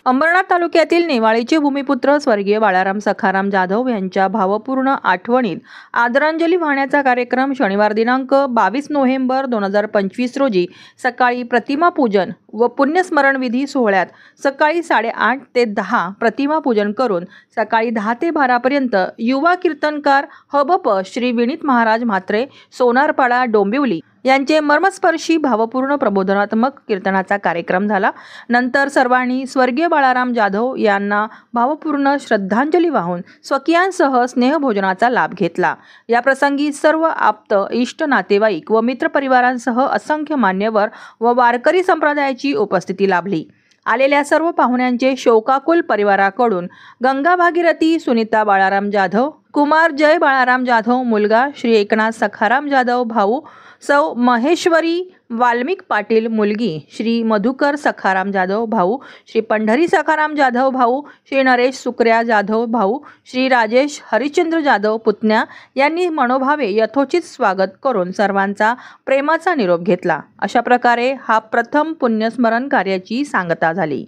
अंबरनाथ तालुक्यातील नेवाळीचे भूमिपुत्र स्वर्गीय बाळाराम सखाराम जाधव यांच्या भावपूर्ण आठवणीत आदरांजली वाहण्याचा कार्यक्रम शनिवार दिनांक 22 नोव्हेंबर 2025 रोजी सकाळी प्रतिमा पूजन व पुण्यस्मरण विधी सोहळ्यात सकाळी 8:30 ते 10 प्रतिमा पूजन करून सकाळी 10 ते 12 पर्यंत युवा कीर्तनकार हबप श्री विनीत महाराज म्हात्रे सोनारपाडा डोंबिवली यांचे मर्मस्पर्शी भावपूर्ण प्रबोधनात्मक कीर्तनाचा कार्यक्रम झाला। नंतर सर्वांनी स्वर्गीय बाळाराम जाधव यांना भावपूर्ण श्रद्धांजली वाहून स्वकीयांसह स्नेहभोजनाचा लाभ घेतला। या प्रसंगी सर्व आप्त इष्ट नातेवाईक व मित्रपरिवारांसह असंख्य मान्यवर व वारकरी संप्रदायाची उपस्थिती लाभली। आलेल्या सर्व पाहुण्यांचे शोकाकुल परिवाराकडून गंगा भागीरथी सुनीता बाळाराम जाधव, कुमार जय बाळाराम जाधव मुलगा श्री एकनाथ सखाराम जाधव भाऊ, सौ महेश्वरी वाल्मिक पाटील मुलगी श्री मधुकर सखाराम जाधव भाऊ, श्री पंढरी सखाराम जाधव भाऊ, श्री नरेश सुकऱ्या जाधव भाऊ, श्री राजेश हरिश्चंद्र जाधव पुतण्या यांनी मनोभावे यथोचित स्वागत करून सर्वांचा प्रेमाचा निरोप घेतला। अशा प्रकारे हा प्रथम पुण्यस्मरण कार्याची सांगता झाली।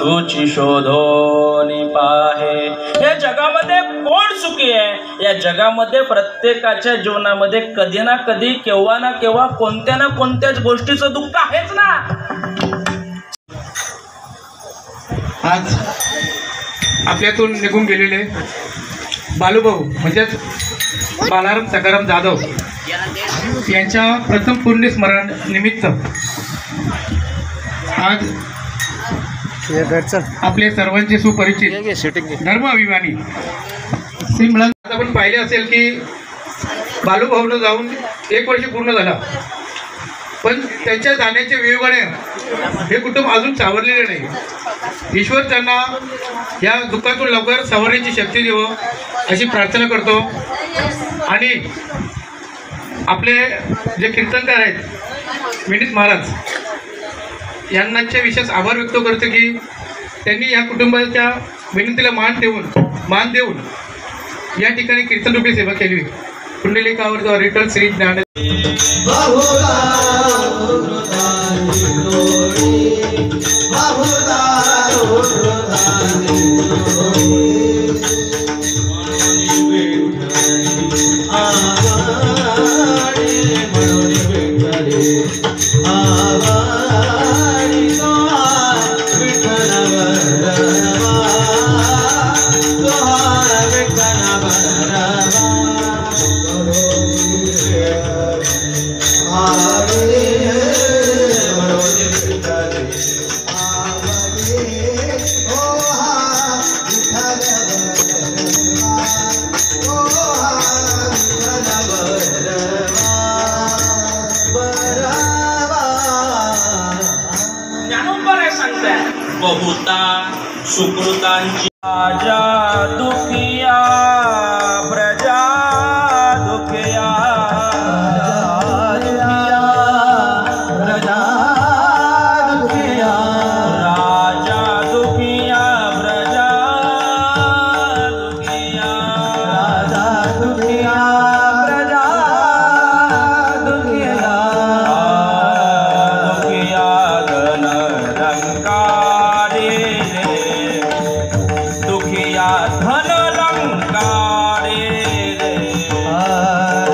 तुझी शोधोनी पाहे। या जगामध्ये कोण सुखी आहे? या जगामध्ये प्रत्येकाच्या जीवनामध्ये कधी ना कधी केव्हा ना केव्हा कोणत्या ना कोणत्याच गोष्टीचं दुःख आहेच ना। आज आपल्यातून निघून गेलेले बालूभाऊ म्हणजेच बाळाराम सखाराम जाधव यांच्या प्रथम पुण्यस्मरण निमित्त आज आपले सर्वांचे सुपरिचित धर्म अभिमानी सिमलन आपण पाहिले असेल की बालूभाऊनं जाऊन 1 वर्ष पूर्ण झाला, पण त्यांच्या जाण्याच्या वियोगाने हे कुटुंब अजून सावरलेले नाही। ईश्वर त्यांना या दुःखातून लवकर सावरण्याची शक्ती देवो अशी प्रार्थना करतो। आणि आपले जे कीर्तनकार आहेत विनीत महाराज यांचे विशेष आभार व्यक्त करतो की त्यांनी या कुटुंबाच्या विनंतीला मान देऊन या ठिकाणी कीर्तनरूपी सेवा केली। कुंडलिकावर रिटल श्री ज्ञान बहुता सुकृतांची राजा दुखिया प्रजा दुखिया प्रजा दुखिया राजा दुखिया प्रजा दुखिया राजा दुखिया प्रजा दुखिया दुखिया गण रंका दुखिया धन लंकारे रे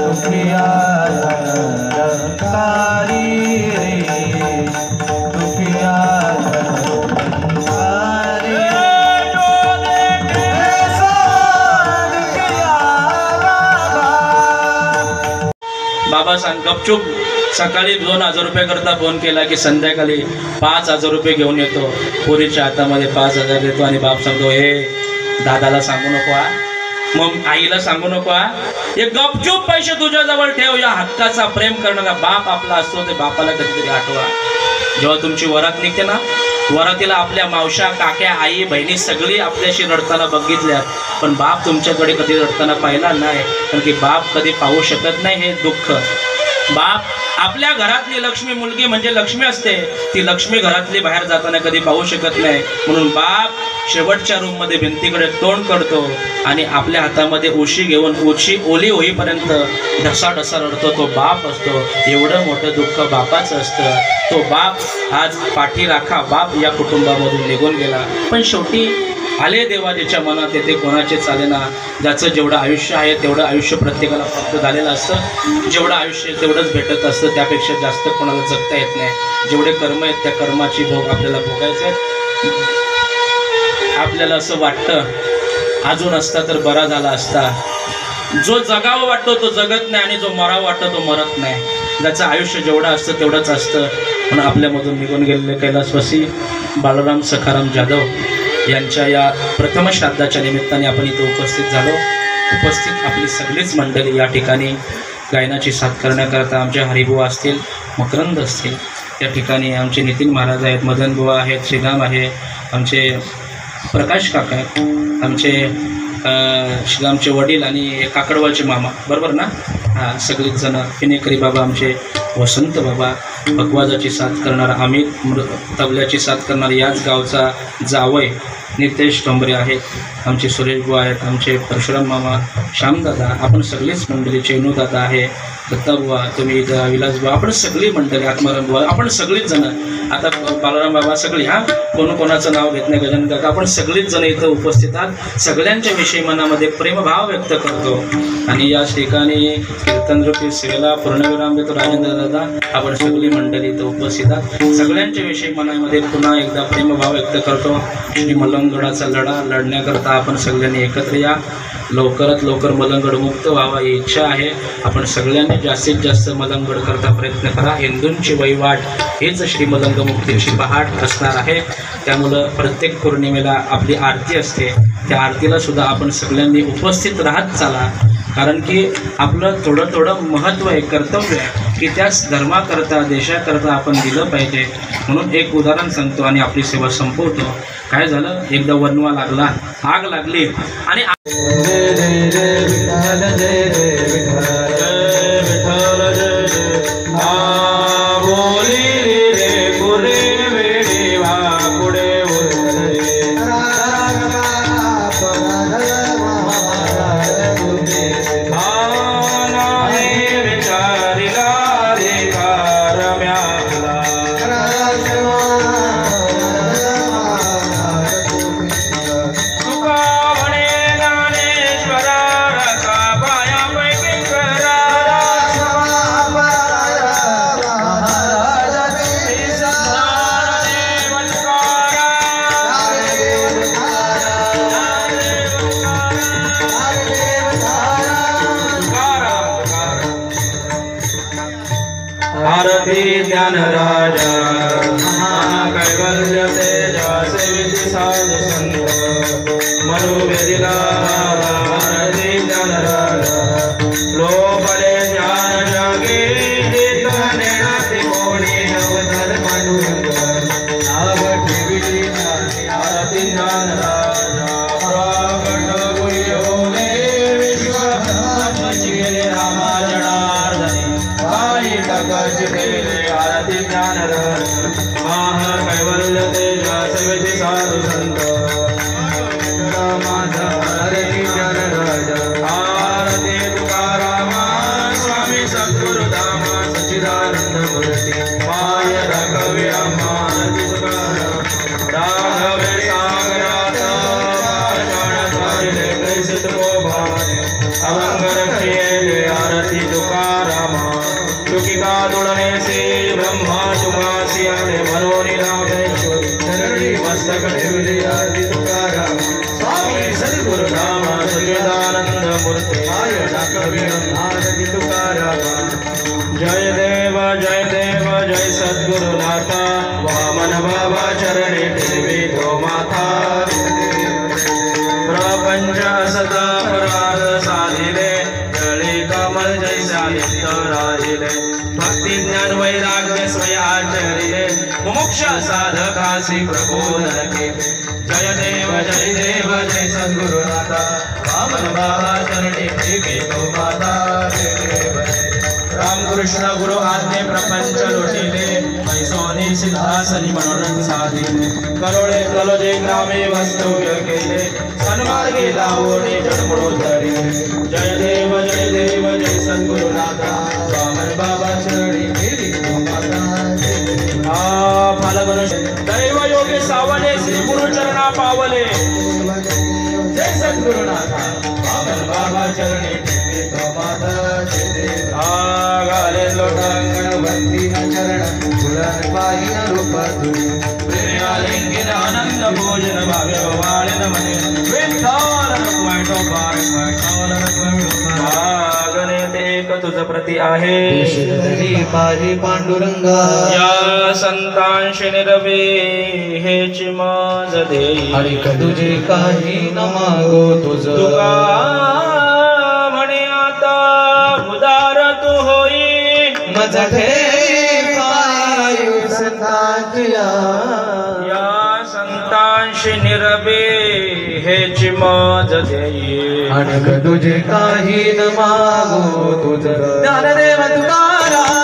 दुखिया धन लंकारी रे दुखिया जो देखे बाबा सांग गपचूप सकाळी 2000 रुपये करता फोन केला की संध्याकाळी 5000 रुपये घेऊन येतो। पोरीच्या हातामध्ये 5000 देतो आणि बाप सांगतो हे दादाला सांगू नको, मग आईला सांगू नको, हे गपचूप पैसे तुझ्याजवळ ठेव। या हक्काचा प्रेम करणारा बाप आपला असतो ते बापाला कधीतरी आठवा। जेव्हा तुमची वरात निघते ना, वरातीला आपल्या मावशा काक्या आई बहिणी सगळी आपल्याशी रडताना बघितल्या, पण बाप तुमच्याकडे कधी रडताना पाहिला नाही, कारण की बाप कधी पाहू शकत नाही हे दुःख। बाप आपल्या घरातली लक्ष्मी मुलगी म्हणजे लक्ष्मी असते, ती लक्ष्मी घरातली बाहेर जाताना कधी पाहू शकत नाही. म्हणून बाप शेवटच्या रूम मध्ये भिंतीकडे तोंड करतो आणि आपल्या हातामध्ये उशी घेऊन उशी ओली होईपर्यंत ढसाढसा रडतो. तो बाप असतो. एवढं मोठं दुःख बापाचं असतं. तो बाप आज पाठीराखा बाप या कुटुंबामधून निघून गेला. पण शेवटी आले देवा ज्याच्या मनात येते कोणाचे चालेना. ज्याचं जेवढं आयुष्य आहे तेवढं आयुष्य प्रत्येकाला प्राप्त झालेलं असतं. जेवढं आयुष्य तेवढंच भेटत असतं. त्यापेक्षा जास्त कोणाला जगता येत नाही. जेवढे कर्म आहेत त्या कर्माची भोग आपल्याला भोगायचे आहेत. आपल्याला असं वाटतं अजून असता तर बरा झाला असता. जो जगावं वाटतो तो जगत नाही आणि जो मरावं वाटतो तो मरत नाही. ज्याचं आयुष्य जेवढं असतं तेवढंच असतं. म्हणून आपल्यामधून निघून गेलेले कैलासवासी बाळाराम सखाराम जाधव यांच्या या प्रथम श्राद्धाच्या निमित्ताने आपण इथं उपस्थित झालो. उपस्थित आपली सगळीच मंडळी या ठिकाणी गायनाची साथ करण्याकरता आमचे हरिबुवा असतील, मकरंद असतील, त्या ठिकाणी आमचे नितीन महाराज आहेत, मदन बुवा आहेत, श्रीराम आहे, आमचे प्रकाश काका आहेत, आमचे श्रीरामचे वडील आणि काकडवालचे मामा, बरोबर ना? हां, सगळीच जण. पिनेकरी बाबा आमचे, वसंत बाबा, भगवाजाची साथ करणारा अमित, तबल्याची साथ करणारा याच गावचा जावय नितेश टोंबरे आहेत, आमचे सुरेश बुवा आहेत, आमचे परशुराम मामा, श्यामदादा, आपण सगळीच मंडळी, चेनूदादा आहे, दत्ताबुवा, तुम्ही इथं विलासबुवा, आपण सगळी मंडळी, आत्माराम बुवा, आपण सगळीच जणं. आता बाळाराम बाबा सगळी, हां, कोणाचं नाव घेत नाही, गजानन काका, आपण सगळीच जण इथं उपस्थित आहात. सगळ्यांच्या विषयी मनामध्ये प्रेमभाव व्यक्त करतो आणि या ठिकाणी कीर्तनरूपी सेवेला पूर्णविराम देतो राजेंद्र दादा. आपण सगळी मंडळी इथं उपस्थित आहात. सगळ्यांच्या विषयी मनामध्ये पुन्हा एकदा प्रेमभाव व्यक्त करतो. श्री मलंगडाचा लढा लढण्याकरता आपण सगळ्यांनी एकत्र या. लवकरात लवकर मलंगड मुक्त व्हावा ही इच्छा आहे. आपण सगळ्यांनी जास्तीत जास्त मलंगड करता प्रयत्न करा. हिंदूंची वहिवाट हेच श्री मलंग मुक्तीची पहाट असणार आहे. त्यामुळं प्रत्येक पौर्णिमेला आपली आरती असते, त्या आरतीला सुद्धा आपण सगळ्यांनी उपस्थित राहत चाला. कारण की आपलं थोडं थोडं महत्त्व आहे, कर्तव्य आहे की त्याच धर्माकरता देशाकरता आपण दिलं पाहिजे. म्हणून एक उदाहरण सांगतो आणि आपली सेवा संपवतो. काय झालं, एकदा वनवा लागला, आग लागली आणि आरती ज्ञान राजा कैवल्य तेजा सेविती साधु संत मनोवेदिला. आरती ज्ञान राजा लोपले ज्ञान जागे हित नेणाती कोणी नवधर्म नाव ठेविली. आरती ज्ञान राजा प्रगट गुह्योने विश्वधर्माची रामा जनार्दनी काही टकाची केले. आरती ज्ञान महा कैवल्य तेजा सेवेचे साधू संत माझा. आरती ज्ञान राजा आरती तुकारामा स्वामी सद्गुरुधामा सच्चिदानंद मूर्ती माय राघवे अम्मा. आरती तुकाराम राघवे सागरात पाषाणधारिले प्रेषित भावाने अभंग रक्षिले. आरती तुकारामा चुकिका तुळनेसी ब्रह्मा तुकासी आणि मनोनिरामेश्वरी धरणी मस्तक ठेवली. आरती तुकाराम स्वामी सद्गुरुधामा सच्चिदानंद मूर्ती माय राघवे. आरती तुकाराम जय देव जय सद्गुरुनाथा वामन बाबा चरणी ठेवी तो माथा. प्रपंच सदा पराध साधिले जळी कमल जैसा नित्य राहिले. भक्ती ज्ञान वैराग्य स्वयाचरिले मुमुक्ष साधकासी प्रबोधन केले. जय देव जय सद्गुरुनाथा वामन बाबा चरणी ठेवी तो माता. जय देव रामकृष्ण गुरु आज्ञे प्रपंच लोटिले मैसोनी सिद्धासनी मनोरंग साधिले करोळे कलोजे ग्रामे वास्तव्य केले सन्मार्गे लावणे जन्मोत्तरी जय देव जय सद्गुरुनाथा वामन बाबा चरणी मेरी माता फाल्गुन दैव योगे सावले श्री गुरु चरणा पावले जय सद्गुरुनाथा वामन बाबा चरणी मेरी माता गाले लोटांगण भक्ती चरण फुलन पाहिन रूप तुझे प्रेमालिंगिन आनंद भोजन भावे वाळन मने विठ्ठल रखवाटो मागणे एक तुझ प्रती आहे पाही पांडुरंगा या संतांशी निरवे हेची माझ देई आणि तुझे काही न मागो तुझ तुका म्हणे आता उदार तू होई मजठे पायु संतांच्या या संतांशी निरवे हेची माझ देई आणि तुझे काही न मागो तुझ ज्ञानदेव तुकाराम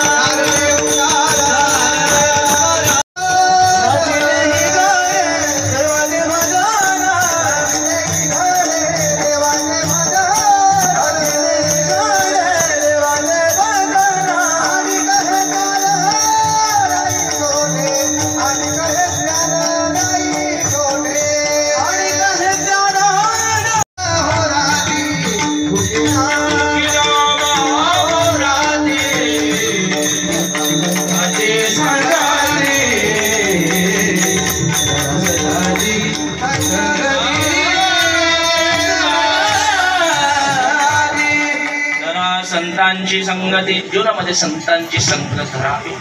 संतांची संगती जीवनामध्ये संतांची संगत राहावी.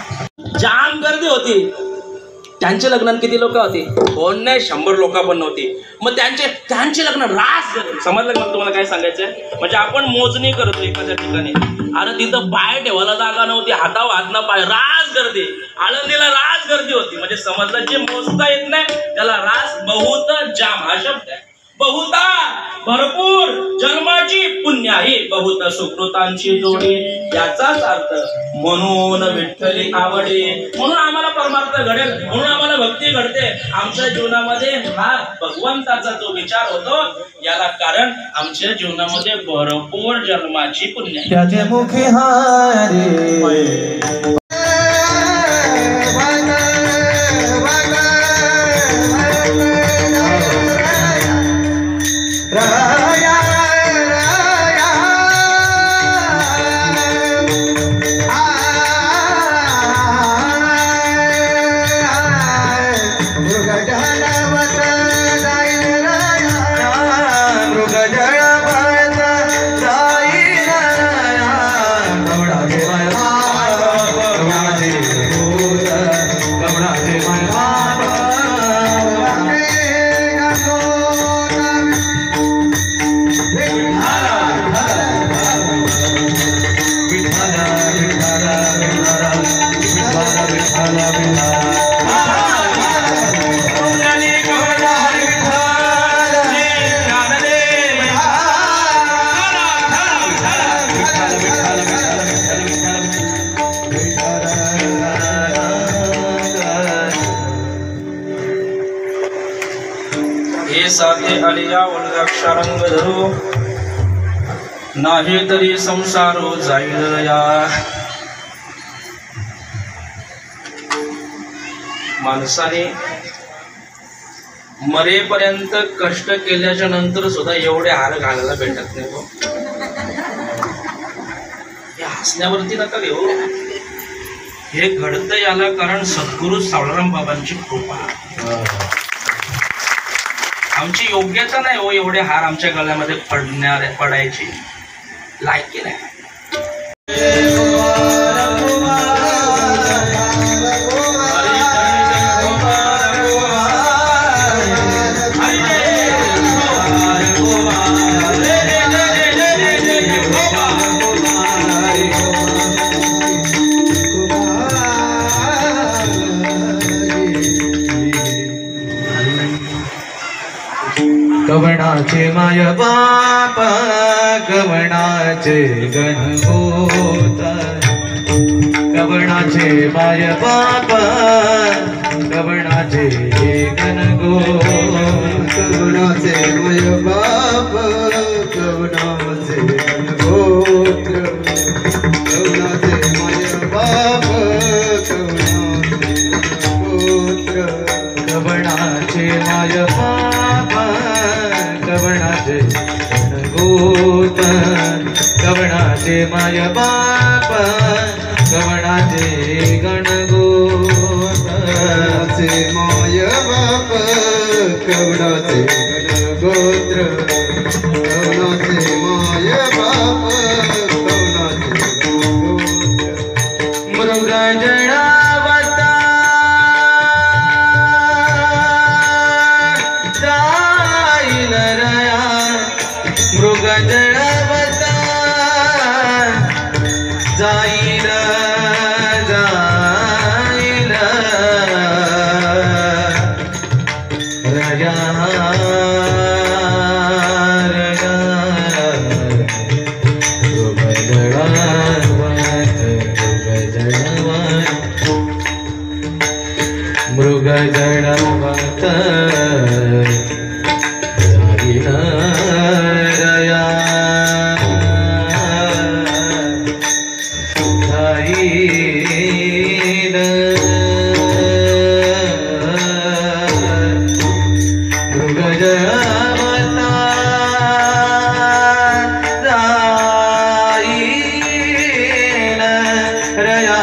जाम गर्दी होती. त्यांचे लग्नात किती लोक होती? कोण नाही, 100 लोक पण नव्हती. मग त्यांचे लग्न रास समजलं का? तुम्हाला काय सांगायचंय म्हणजे आपण मोजणी करतो एखाद्या ठिकाणी, अरे तिथं पाय ठेवायला जागा नव्हती, हातावर हात न पाय, रास गर्दी. आळंदीला रास गर्दी होती म्हणजे समजलं जे मोजता येत नाही त्याला रास. बहुत जाम हा शब्द आहे. बहुता भरपूर जन्माची पुण्य आहे, बहुत सुकृतांची जोडी याचाच अर्थ. म्हणून विठ्ठली आवडे, म्हणून आम्हाला परमार्थ घडेल, म्हणून आम्हाला भक्ती घडते. आमच्या जीवनामध्ये हा भगवंताचा जो विचार होतो याला कारण आमच्या जीवनामध्ये भरपूर जन्माची पुण्य आहे. त्याचे मुखी हारे साथे आलिया वल्लक्षारंग धरू नाही तरी संसारो जाईल या. माणसाने मरेपर्यंत कष्ट केल्याच्या नंतर सुद्धा एवढे हार घालायला भेटत नाही. हे हसण्यावरती नका घेऊ, हे घडतं याला कारण सद्गुरु सावळाराम बाबांची कृपा. आमची योग्यता नाही हो एवढे हार आमच्या गळ्यामध्ये पडायची लायकी नाही. कवणाचे माय बाप कवणाचे गणभूत माय बाप कवणाचे गणगो कवणाचे मय बाप कवणाचे गोत्र कवणाचे मय बाप कवणाचे गोत्र कवणाचे माय बाप कवणाचे गणगोत कवणाचे माय बाप कवणाचे गणगोत कवणाचे माय बाप कवणाचे गोत्र कवणाचे माय बाप कवणाचे गोत्र मृग जडावता जाईल रया मृग जडावता जाईल जाईल रया रया मृग जडावत मृग जडावत जाईल रया जाईल मृग जडावत जाईल रया